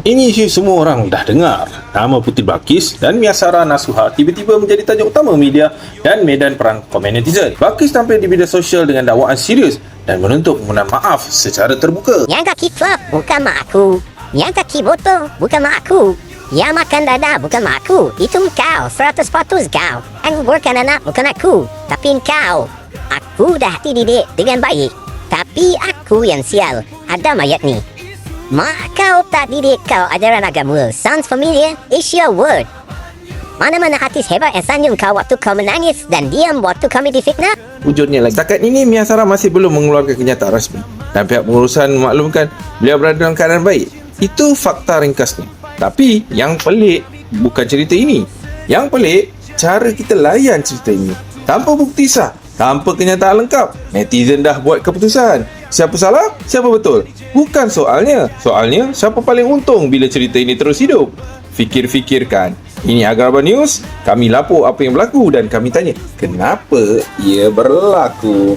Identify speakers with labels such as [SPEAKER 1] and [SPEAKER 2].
[SPEAKER 1] Ini isu semua orang dah dengar. Nama Puteri Balqis dan Miasara Nasuha tiba-tiba menjadi tajuk utama media dan medan perang komen netizen. Balqis tampil di media sosial dengan dakwaan serius dan menuntut permohonan maaf secara terbuka.
[SPEAKER 2] Yang kaki flop bukan mak aku. Yang kaki botol bukan mak aku. Yang makan dada bukan mak aku. Itu kau, 100% kau. Yang bukan anak bukan aku. Tapi kau. Aku dah dididik dengan baik. Tapi aku yang sial. Ada mayat ni. Mak kau tak didik kau ajaran agama. Sounds familiar? It's your word. Mana-mana artis hebat yang senyum kau waktu kau menangis dan diam waktu kami difitnah?
[SPEAKER 3] Wujudnya lagi. Setakat ini Miasara masih belum mengeluarkan kenyataan rasmi dan pihak pengurusan memaklumkan beliau berada dalam keadaan baik. Itu fakta ringkasnya. Tapi yang pelik bukan cerita ini. Yang pelik cara kita layan cerita ini. Tanpa bukti sah, tanpa kenyataan lengkap, netizen dah buat keputusan. Siapa salah, siapa betul. Bukan soalnya. Soalnya siapa paling untung bila cerita ini terus hidup. Fikir-fikirkan. Ini Agrabah News. Kami lapor apa yang berlaku dan kami tanya kenapa ia berlaku.